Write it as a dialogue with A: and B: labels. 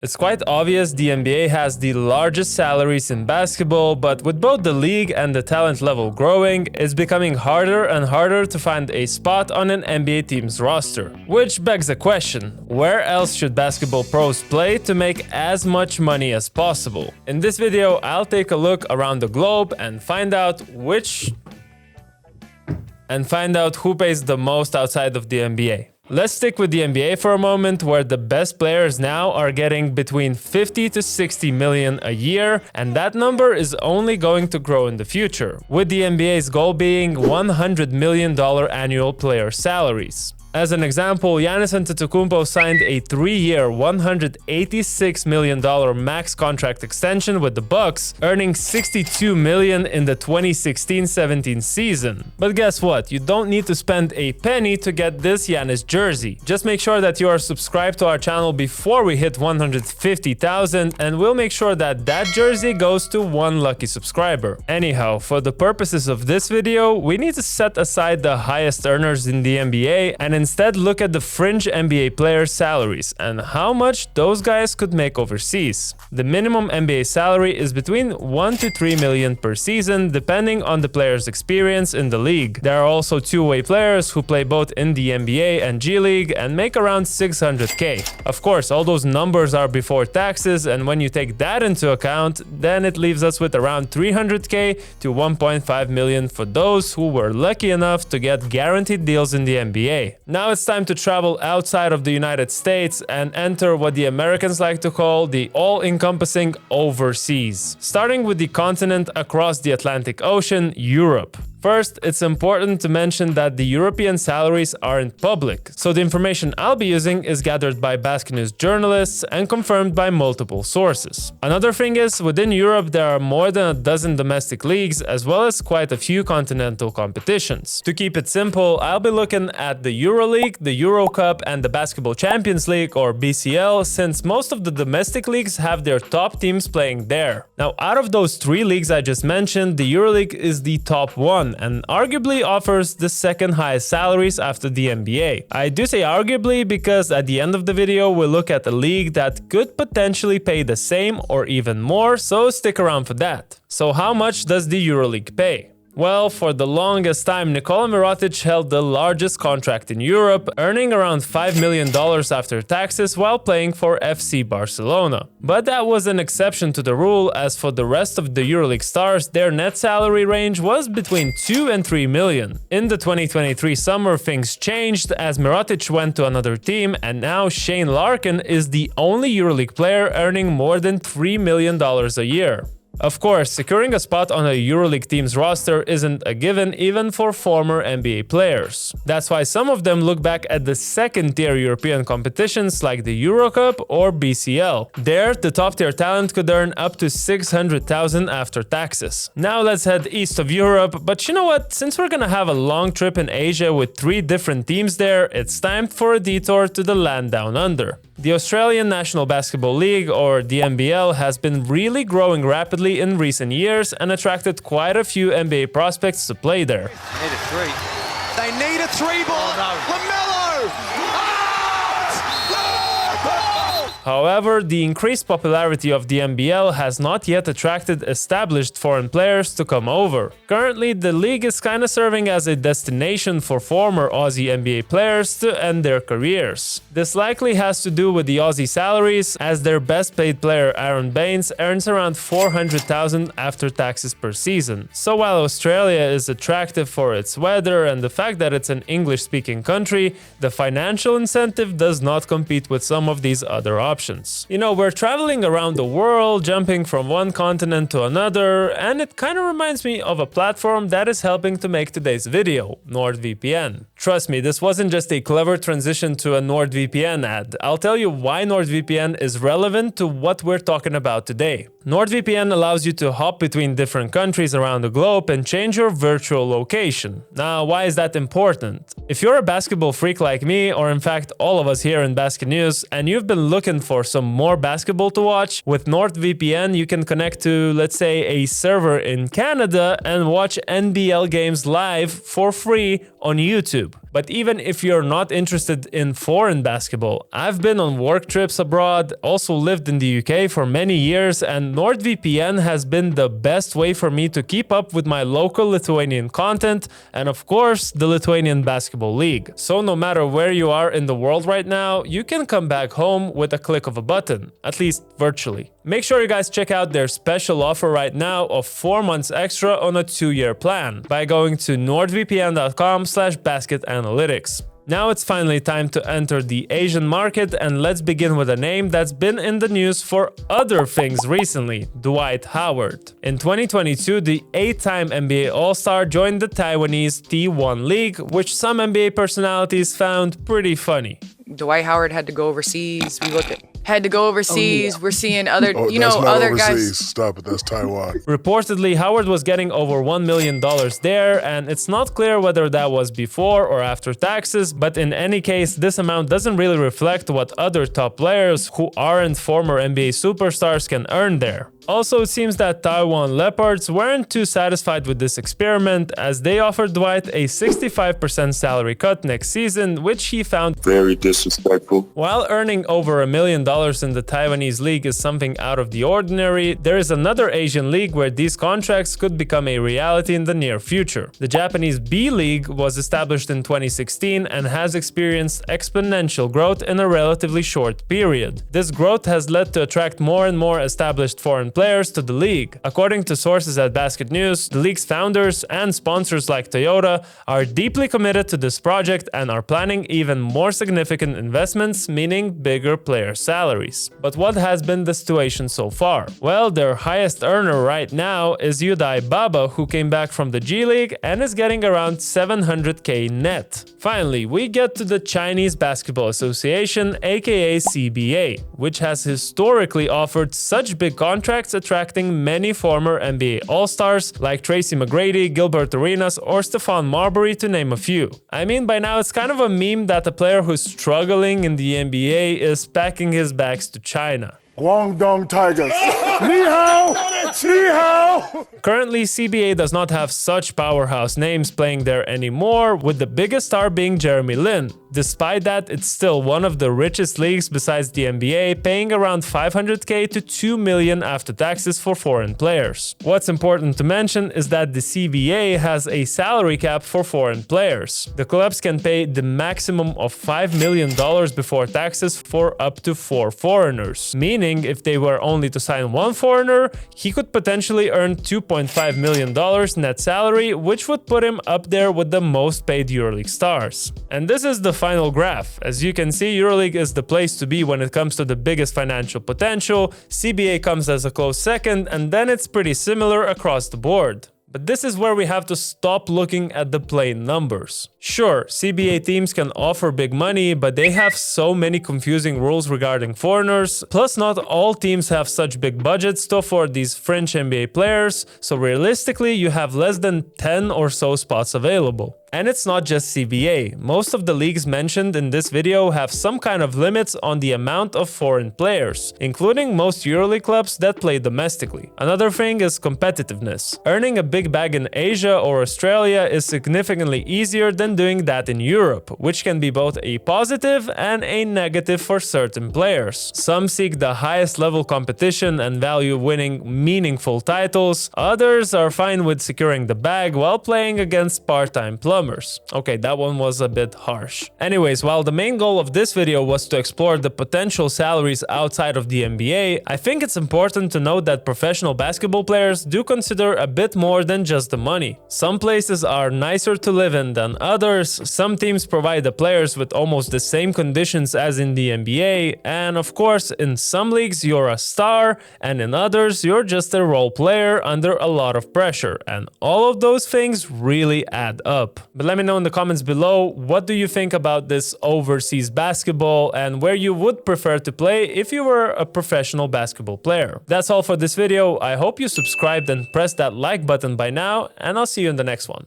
A: It's quite obvious the NBA has the largest salaries in basketball, but with both the league and the talent level growing, it's becoming harder and harder to find a spot on an NBA team's roster. Which begs the question, where else should basketball pros play to make as much money as possible? In this video, I'll take a look around the globe and find out who pays the most outside of the NBA. Let's stick with the NBA for a moment, where the best players now are getting between 50 to 60 million a year, and that number is only going to grow in the future, with the NBA's goal being $100 million annual player salaries. As an example, Giannis Antetokounmpo signed a 3-year, $186 million max contract extension with the Bucks, earning $62 million in the 2016-17 season. But guess what? You don't need to spend a penny to get this Giannis jersey. Just make sure that you are subscribed to our channel before we hit 150,000, and we'll make sure that that jersey goes to one lucky subscriber. Anyhow, for the purposes of this video, we need to set aside the highest earners in the NBA and instead look at the fringe NBA players' salaries and how much those guys could make overseas. The minimum NBA salary is between 1 to 3 million per season, depending on the player's experience in the league. There are also two-way players who play both in the NBA and G League and make around 600k. Of course, all those numbers are before taxes, and when you take that into account, then it leaves us with around 300k to 1.5 million for those who were lucky enough to get guaranteed deals in the NBA. Now it's time to travel outside of the United States and enter what the Americans like to call the all-encompassing overseas. Starting with the continent across the Atlantic Ocean, Europe. First, it's important to mention that the European salaries aren't public, so the information I'll be using is gathered by Basket News journalists and confirmed by multiple sources. Another thing is, within Europe there are more than a dozen domestic leagues as well as quite a few continental competitions. To keep it simple, I'll be looking at the EuroLeague, the Euro Cup and the Basketball Champions League or BCL, since most of the domestic leagues have their top teams playing there. Now, out of those three leagues I just mentioned, the EuroLeague is the top one and arguably offers the second highest salaries after the NBA. I do say arguably because at the end of the video we'll look at a league that could potentially pay the same or even more, so stick around for that. So how much does the EuroLeague pay? Well, for the longest time, Nikola Mirotic held the largest contract in Europe, earning around $5 million after taxes while playing for FC Barcelona. But that was an exception to the rule, as for the rest of the EuroLeague stars, their net salary range was between 2 and 3 million. In the 2023 summer, things changed as Mirotic went to another team, and now Shane Larkin is the only EuroLeague player earning more than $3 million a year. Of course, securing a spot on a EuroLeague team's roster isn't a given even for former NBA players. That's why some of them look back at the second-tier European competitions like the Euro Cup or BCL. There, the top-tier talent could earn up to 600,000 after taxes. Now let's head east of Europe, but you know what? Since we're gonna have a long trip in Asia with 3 different teams there, it's time for a detour to the land down under. The Australian National Basketball League, or the NBL, has been really growing rapidly in recent years and attracted quite a few NBA prospects to play there.
B: They need a three. They need a three ball. Oh, no. LaMelo!
A: However, the increased popularity of the NBL has not yet attracted established foreign players to come over. Currently, the league is kinda serving as a destination for former Aussie NBA players to end their careers. This likely has to do with the Aussie salaries, as their best paid player Aaron Baines earns around 400,000 after taxes per season. So while Australia is attractive for its weather and the fact that it's an English-speaking country, the financial incentive does not compete with some of these other options. You know, we're traveling around the world, jumping from one continent to another, and it kind of reminds me of a platform that is helping to make today's video, NordVPN. Trust me, this wasn't just a clever transition to a NordVPN ad. I'll tell you why NordVPN is relevant to what we're talking about today. NordVPN allows you to hop between different countries around the globe and change your virtual location. Now, why is that important? If you're a basketball freak like me, or in fact all of us here in Basket News, and you've been looking for some more basketball to watch, with NordVPN you can connect to, let's say, a server in Canada and watch NBL games live for free on YouTube. But even if you're not interested in foreign basketball, I've been on work trips abroad, also lived in the UK for many years, and NordVPN has been the best way for me to keep up with my local Lithuanian content and of course the Lithuanian Basketball League. So no matter where you are in the world right now, you can come back home with a click of a button, at least virtually. Make sure you guys check out their special offer right now of 4 months extra on a 2-year plan by going to nordvpn.com/basketanalytics. Now it's finally time to enter the Asian market, and let's begin with a name that's been in the news for other things recently: Dwight Howard. In 2022, the 8-time NBA All-Star joined the Taiwanese T1 League, which some NBA personalities found pretty funny.
C: Dwight Howard had to go overseas. Had to go overseas. We're seeing other, other
D: overseas.
C: guys.
D: Stop it, that's Taiwan.
A: Reportedly, Howard was getting over $1 million there, and it's not clear whether that was before or after taxes, but in any case, this amount doesn't really reflect what other top players who aren't former NBA superstars can earn there. Also, it seems that Taiwan Leopards weren't too satisfied with this experiment, as they offered Dwight a 65% salary cut next season, which he found
E: very disrespectful.
A: While earning over $1 million in the Taiwanese league is something out of the ordinary, there is another Asian league where these contracts could become a reality in the near future. The Japanese B League was established in 2016 and has experienced exponential growth in a relatively short period. This growth has led to attract more and more established foreign players to the league. According to sources at Basket News, the league's founders and sponsors like Toyota are deeply committed to this project and are planning even more significant investments, meaning bigger player salaries. But what has been the situation so far? Well, their highest earner right now is Yudai Baba, who came back from the G League and is getting around $700K net. Finally, we get to the Chinese Basketball Association, aka CBA, which has historically offered such big contracts, attracting many former NBA All-Stars like Tracy McGrady, Gilbert Arenas, or Stephon Marbury, to name a few. I mean, by now it's kind of a meme that a player who's struggling in the NBA is packing his bags to China.
D: Guangdong Tigers. Ni hao! Ni hao!
A: Currently, CBA does not have such powerhouse names playing there anymore, with the biggest star being Jeremy Lin. Despite that, it's still one of the richest leagues besides the NBA, paying around $500K to $2 million after taxes for foreign players. What's important to mention is that the CBA has a salary cap for foreign players. The clubs can pay the maximum of $5 million before taxes for up to 4 foreigners, meaning if they were only to sign 1 foreigner, he could potentially earn $2.5 million net salary, which would put him up there with the most paid EuroLeague stars. And this is the final graph. As you can see, EuroLeague is the place to be when it comes to the biggest financial potential, CBA comes as a close second, and then it's pretty similar across the board. But this is where we have to stop looking at the plain numbers. Sure, CBA teams can offer big money, but they have so many confusing rules regarding foreigners, plus not all teams have such big budgets to afford these fringe NBA players, so realistically you have less than 10 or so spots available. And it's not just CBA. Most of the leagues mentioned in this video have some kind of limits on the amount of foreign players, including most EuroLeague clubs that play domestically. Another thing is competitiveness. Earning a big bag in Asia or Australia is significantly easier than doing that in Europe, which can be both a positive and a negative for certain players. Some seek the highest level competition and value winning meaningful titles. Others are fine with securing the bag while playing against part-time plumbers. Okay, that one was a bit harsh. Anyways, while the main goal of this video was to explore the potential salaries outside of the NBA, I think it's important to note that professional basketball players do consider a bit more than just the money. Some places are nicer to live in than others, some teams provide the players with almost the same conditions as in the NBA, and of course, in some leagues you're a star, and in others you're just a role player under a lot of pressure, and all of those things really add up. But let me know in the comments below, what do you think about this overseas basketball and where you would prefer to play if you were a professional basketball player. That's all for this video. I hope you subscribed and pressed that like button by now, and I'll see you in the next one.